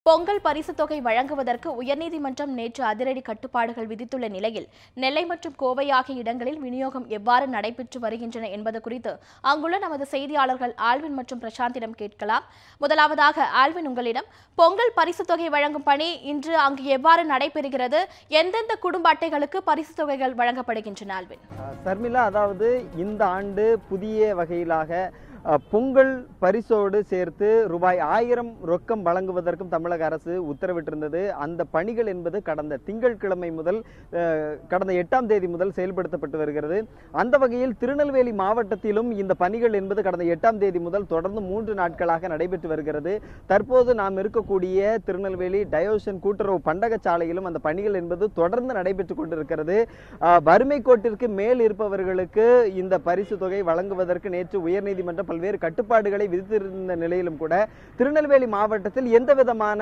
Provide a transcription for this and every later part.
பொங்கல் பரிசுத் தொகை வழங்குவதற்கு உயர்நீதிமன்றம் நேற்று அதிரடி கட்டுப்பாடுகள் விதித்துள்ள நிலையில் நெல்லை மற்றும் கோவை ஆகிய இடங்களில் விநியோகம் எவ்வாறு நடைபெற்று வருகின்றன என்பது குறித்து அங்குள்ள நமது செய்தியாளர்கள் ஆல்வின் மற்றும் பிரசாந்திடம் கேட்கலாம். முதலாவதாக ஆல்வின், உங்களிடம் பொங்கல் பரிசுத் தொகை வழங்கும் பணி இன்று அங்கு எவ்வாறு நடைபெறுகிறது? எந்தெந்த குடும்ப அட்டைகளுக்கு பரிசுத் தொகைகள் வழங்கப்படுகின்றன? ஆல்வின். சர்மிளா, அதாவது இந்த ஆண்டு புதிய வகையிலாக பொங்கல் பரிசோடு சேர்த்து ரூபாய் 1000 ரொக்கம் வழங்குவதற்கும் தமிழக அரசு உத்தரவிட்டிருந்தது. அந்த பணிகள் என்பது கடந்த திங்கட்கிழமை முதல் கடந்த 8ஆம் தேதி முதல் செயல்படுத்தப்பட்டு வருகிறது. அந்த வகையில் திருநெல்வேலி மாவட்டத்திலும் இந்த பணிகள் என்பது கடந்த 8ஆம் தேதி முதல் தொடர்ந்து 3 நாட்களாக நடைபெற்று வருகிறது. தற்போது நாம் இருக்கக்கூடிய திருநெல்வேலி டயோஷன் கூட்டுறவு பண்டகச்சாலையிலும் அந்த பணிகள் என்பது தொடர்ந்து நடைபெற்றுக் கொண்டிருக்கிறது. வறுமை கோட்டிற்கு மேல் இருப்பவர்களுக்கு இந்த பரிசு தொகை வழங்குவதற்கு நேற்று உயர்நீதிமன்றம் பல்வேறு கட்டுப்பாடுகளை விதித்திருந்த நிலையிலும் கூட திருநெல்வேலி மாவட்டத்தில் எந்த விதமான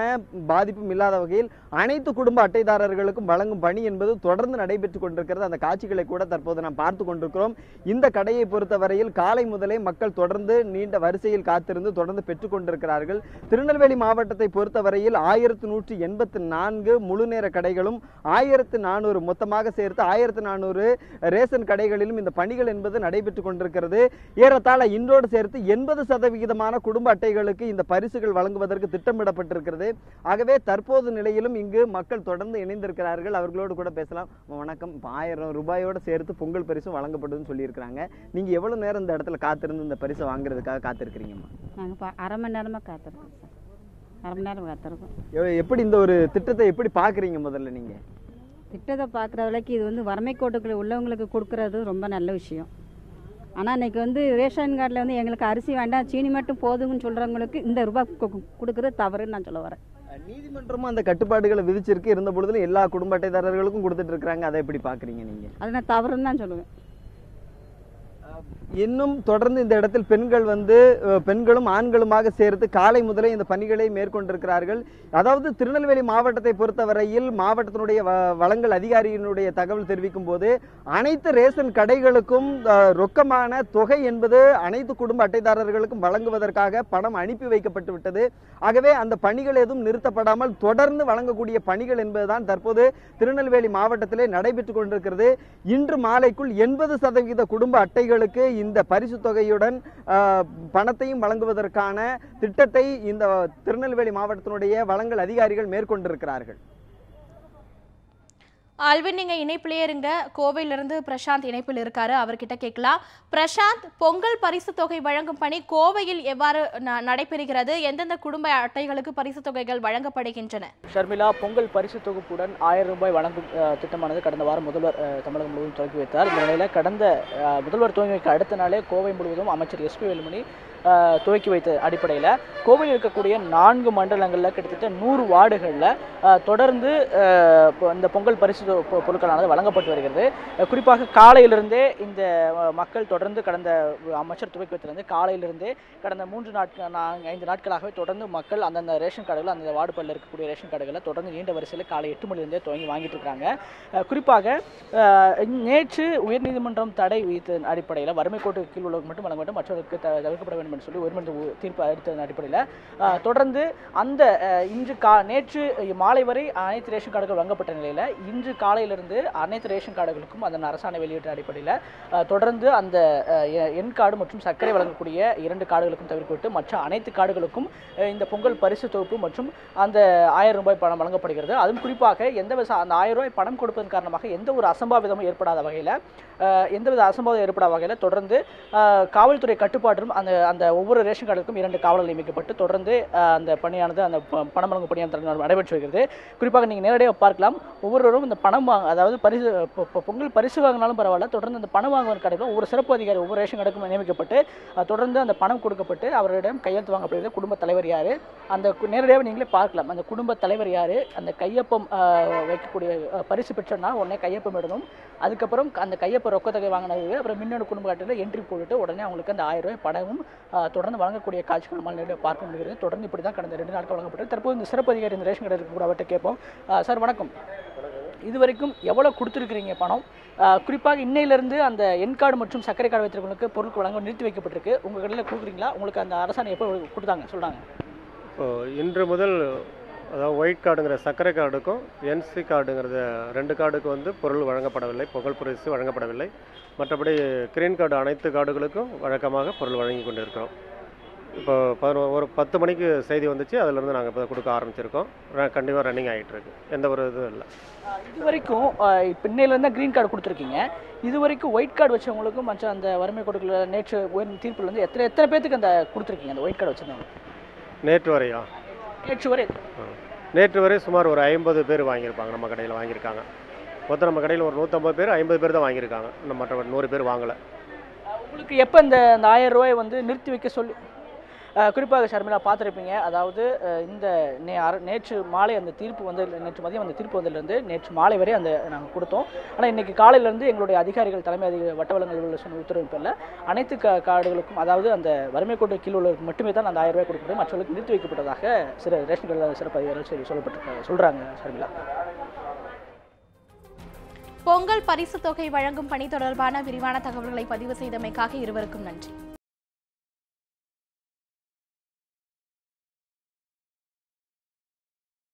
பாதிப்பும் இல்லாத வகையில் அனைத்து குடும்ப அட்டைதாரர்களுக்கும் வழங்கும் பணி என்பது தொடர்ந்து நடைபெற்றுக் கொண்டிருக்கிறது. அந்த காட்சிகளை கூட தற்போது நாம் பார்த்து கொண்டிருக்கிறோம். இந்த கடையை பொறுத்தவரையில் காலை முதலே மக்கள் தொடர்ந்து நீண்ட வரிசையில் காத்திருந்து தொடர்ந்து பெற்றுக் கொண்டிருக்கிறார்கள். திருநெல்வேலி மாவட்டத்தை பொறுத்தவரையில் 1184 முழுநேர கடைகளும் 1400 மொத்தமாக சேர்த்து 1400 ரேஷன் கடைகளிலும் இந்த பணிகள் என்பது நடைபெற்றுக் கொண்டிருக்கிறது. ஏறத்தாழ இன்றோடு சேர்த்து 80% குடும்ப அட்டைகளுக்கு இந்த பரிசுகள் வழங்குவதற்கு திட்டமிடப்பட்டிருக்கிறது. ஆகவே தற்போது நிலையிலும் இங்கு மக்கள் தொடர்ந்து இணைந்திருக்கிறார்கள். அவர்களோடு கூட பேசலாம். வணக்கம். 1000 ரூபாயோடு சேர்த்து பொங்கல் பரிசு வழங்கப்படுதுன்னு சொல்லியிருக்கிறாங்க. நீங்க எவ்வளவு நேரம் இந்த இடத்துல காத்திருந்து இந்த பரிசை வாங்குறதுக்காக காத்திருக்கிறீங்கம்மா? நாங்கள் அரை மணி நேரமாக காத்திருக்கோம் சார். அரை மணி நேரம் காத்திருக்கோம். எப்படி இந்த ஒரு திட்டத்தை எப்படி பாக்குறீங்க? முதல்ல நீங்க திட்டத்தை பார்க்குற வரைக்கும் இது வறுமை கோட்டுக்குள்ள உள்ளவங்களுக்கு கொடுக்கறது ரொம்ப நல்ல விஷயம். ஆனால் இன்றைக்கி ரேஷன் கார்டில் எங்களுக்கு அரிசி வேண்டாம், சீனி மட்டும் போதுங்கன்னு சொல்கிறவங்களுக்கு இந்த ரூபாய் கொடுக்குறது தவறுன்னு நான் சொல்ல வரேன். நீதிமன்றமும் அந்த கட்டுப்பாடுகளை விதிச்சிருக்கு. இருந்த பொழுதுல எல்லா குடும்ப அட்டைதாரர்களுக்கும் கொடுத்துட்டு இருக்காங்க. அதை எப்படி பாக்குறீங்க நீங்க? அதை நான் தவறுன்னு தான் சொல்லுவேன். இன்னும் தொடர்ந்து இந்த இடத்தில் பெண்களும் ஆண்களுமாக சேர்த்து காலை முதலே இந்த பணிகளை மேற்கொண்டிருக்கிறார்கள். அதாவது திருநெல்வேலி மாவட்டத்தை பொறுத்தவரையில் மாவட்டத்தினுடைய வழங்கல் அதிகாரியினுடைய தகவல் தெரிவிக்கும் போது அனைத்து ரேஷன் கடைகளுக்கும் ரொக்கமான தொகை என்பது அனைத்து குடும்ப அட்டைதாரர்களுக்கும் வழங்குவதற்காக பணம் அனுப்பி வைக்கப்பட்டு விட்டது. ஆகவே அந்த பணிகள் எதுவும் நிறுத்தப்படாமல் தொடர்ந்து வழங்கக்கூடிய பணிகள் என்பதுதான் தற்போது திருநெல்வேலி மாவட்டத்திலே நடைபெற்றுக் கொண்டிருக்கிறது. இன்று மாலைக்குள் 80% குடும்ப அட்டைகளுக்கு இந்த பரிசு தொகையுடன் பணத்தையும் வழங்குவதற்கான திட்டத்தை இந்த திருநெல்வேலி மாவட்டத்தினுடைய வழங்கல் அதிகாரிகள் மேற்கொண்டிருக்கிறார்கள். ஆல்வின், நீங்க இணைப்பிலே இருங்க. கோவையிலிருந்து பிரசாந்த் இணைப்பில் இருக்காரு, அவர்கிட்ட கேட்கலாம். பிரசாந்த், பொங்கல் பரிசு தொகை வழங்கும் பணி கோவையில் எவ்வாறு நடைபெறுகிறது? எந்தெந்த குடும்ப அட்டைகளுக்கு பரிசு தொகைகள் வழங்கப்படுகின்றன? ஷர்மிளா, பொங்கல் பரிசு தொகுப்புடன் 1000 ரூபாய் வழங்கும் திட்டமானது கடந்த வாரம் முதல்வர் தமிழகம் முழுவதும் துவக்கி வைத்தார். இந்த நிலையில் கடந்த முதல்வர் துவங்கி வைக்க அடுத்த நாளே கோவை முழுவதும் அமைச்சர் SP வேலுமணி துவக்கி வைத்த அடிப்படையில் கோவையில் இருக்கக்கூடிய 4 மண்டலங்களில் கிட்டத்தட்ட 100 வார்டுகளில் தொடர்ந்து இந்த பொங்கல் பரிசு பொருட்களானது வழங்கப்பட்டு வருகிறது. குறிப்பாக காலையிலிருந்தே இந்த மக்கள் தொடர்ந்து கடந்த அமைச்சர் துவக்கி வைத்திருந்து காலையிலிருந்தே கடந்த 5 நாட்களாகவே தொடர்ந்து மக்கள் அந்தந்த ரேஷன் கார்டுகள் அந்த வார்டு பள்ளியில் இருக்கக்கூடிய ரேஷன் கார்டுகளில் தொடர்ந்து நீண்ட வரிசையில் காலை 8 மணிலிருந்தே துவங்கி வாங்கிட்டு இருக்காங்க. குறிப்பாக நேற்று உயர்நீதிமன்றம் தடை விதித்த அடிப்படையில் வறுமை கோட்டு கீழ் உள்ளவர்கள் மட்டும் வழங்க வேண்டும், மற்றவர்களுக்கு தவிர்க்கப்பட வேண்டும் என்று சொல்லி உயர்நீதிமன்ற தீர்ப்பு அளித்ததன் அடிப்படையில் தொடர்ந்து அந்த நேற்று மாலை வரை அனைத்து ரேஷன் கார்டுகள் வழங்கப்பட்ட நிலையில் இன்று காலையிலிருந்து அனைத்து ரேஷன் கார்டுகளுக்கும் அதன் அரசாணை வெளியிட்ட அடிப்படையில் தொடர்ந்து அந்த எண் கார்டு மற்றும் சர்க்கரை வழங்கக்கூடிய 2 கார்டுகளுக்கும் தவிர்க்கப்பட்டு மற்ற அனைத்து கார்டுகளுக்கும் இந்த பொங்கல் பரிசு தொகுப்பு மற்றும் அந்த 1000 ரூபாய் பணம் வழங்கப்படுகிறது. அதுவும் குறிப்பாக அந்த 1000 ரூபாய் பணம் கொடுப்பதன் காரணமாக எந்த ஒரு அசம்பாவிதமும் ஏற்படாத வகையில் தொடர்ந்து காவல்துறை கட்டுப்பாடும் அந்த ஒவ்வொரு ரேஷன் கார்டுக்கும் 2 காவலர்கள் நியமிக்கப்பட்டு தொடர்ந்து அந்த பணியானது அந்த பணம் வழங்கும் பணியானது நடைபெற்று வருகிறது. குறிப்பாக நீங்கள் நேரடியாக பார்க்கலாம், ஒவ்வொருவரும் இந்த பணம் அதாவது பொங்கல் பரிசு வாங்கினாலும் பரவாயில்ல, தொடர்ந்து அந்த பணம் வாங்குவதன் கடையில் ஒவ்வொரு சிறப்பு அதிகாரி ஒவ்வொரு ரேஷன் கார்டுக்கும் நியமிக்கப்பட்டு தொடர்ந்து அந்த பணம் கொடுக்கப்பட்டு அவரிடம் கையெழுத்து வாங்கப்படுகிறது. குடும்ப தலைவர் யார், அந்த நேரடியாக நீங்களே பார்க்கலாம். அந்த குடும்ப தலைவர் யார், அந்த கையொப்பம் வைக்கக்கூடிய பரிசு பெற்றனா உடனே கையொப்பம் இடணும். அதுக்கப்புறம் அந்த கையொப்ப ரொக்கத்தொகை வாங்கினது அப்புறம் மின்னணு குடும்ப அட்டையில் என்ட்ரி போட்டுட்டு உடனே அவங்களுக்கு அந்த 1000 ரூபாய் பணமும் தொடர்ந்து வழங்கக்கூடிய காட்சிகள் நம்மால் நேரடியாக பார்க்க முடிகிறது. தொடர்ந்து இப்படி தான் கடந்த 2 நாட்கள் வழங்கப்பட்டது. தற்போது இந்த சிறப்பு அதிகாரி இந்த ரேஷன் கடை கூட அவர்கிட்ட கேட்போம். சார் வணக்கம், இதுவரைக்கும் எவ்வளோ கொடுத்துருக்கிறீங்க பணம்? குறிப்பாக இன்னையிலிருந்து அந்த எண் கார்டு மற்றும் சர்க்கரை கார்டு வைத்திருக்கிறவங்களுக்கு பொருட்கள் வழங்க நிறுத்தி வைக்கப்பட்டிருக்கு. உங்கள் கடையில் கொடுக்குறீங்களா? உங்களுக்கு அந்த அரசாணை எப்போ கொடுத்தாங்க சொல்கிறாங்க? இன்று முதல் அதாவது ஒயிட் கார்டுங்கிற சர்க்கரை கார்டுக்கும் என்சி கார்டுங்கிறது 2 கார்டுக்கு வந்து பொருள் வழங்கப்படவில்லை, பொங்கல் பரிசு வழங்கப்படவில்லை. மற்றபடி கிரீன் கார்டு அனைத்து கார்டுகளுக்கும் வழக்கமாக பொருள் வழங்கி கொண்டு இருக்கிறோம். இப்போ ஒரு 10 மணிக்கு செய்தி வந்துச்சு, அதிலிருந்து நாங்கள் இப்போ கொடுக்க ஆரம்பிச்சிருக்கோம். கண்டிப்பாக ரன்னிங் ஆகிட்டு இருக்கு, எந்த ஒரு இதுவும் இல்லை. இது வரைக்கும் இப்போ இன்னையிலேருந்து க்ரீன் கார்டு கொடுத்துருக்கீங்க. இது வரைக்கும் ஒயிட் கார்டு வச்சவங்களுக்கும் மற்ற அந்த வறுமை கோட்டுக்குள்ள நேற்று உயர் தீர்ப்புலேருந்து எத்தனை பேத்துக்கு அந்த கொடுத்துருக்கீங்க அந்த ஒயிட் கார்டு வச்சுருந்தவங்க? நேற்று வரையா? நேற்று வரை சுமார் ஒரு 50 பேர் வாங்கியிருப்பாங்க, நம்ம கடையில் வாங்கியிருக்காங்க. மொத்தம் நம்ம கடையில் ஒரு 150 பேர், 50 பேர் தான் வாங்கியிருக்காங்க. நம்ம மற்ற 100 பேர் வாங்கலை. உங்களுக்கு எப்போ இந்த 1000 ரூபாய் வந்து நிறுத்தி வைக்க சொல்லி, குறிப்பாக ஷர்மிளா பார்த்துருப்பீங்க, அதாவது இந்த நேற்று மாலை அந்த தீர்ப்பு வந்து, நேற்று மதியம் அந்த தீர்ப்பு வந்ததுலேருந்து நேற்று மாலை வரை அந்த நாங்கள் கொடுத்தோம். ஆனால் இன்றைக்கி காலையிலேருந்து எங்களுடைய அதிகாரிகள், தலைமை வட்ட வழங்கல் சொன்ன உத்தரவு பேரில் அனைத்து கார்டுகளுக்கும், அதாவது அந்த வறுமை கோட்டு கீழ் உள்ளவருக்கு மட்டுமே தான் அந்த 1000 ரூபாய் கொடுக்கப்படும், மற்றவர்களுக்கு நிறுத்தி வைக்கப்பட்டதாக சில ரேஷன் கடையில் சிறப்பு அதிகாரிகள் சொல்கிறாங்க. ஷர்மிளா, பொங்கல் பரிசு தொகை வழங்கும் பணி தொடர்பான விரிவான தகவல்களை பதிவு செய்தமைக்காக இருவருக்கும் நன்றி.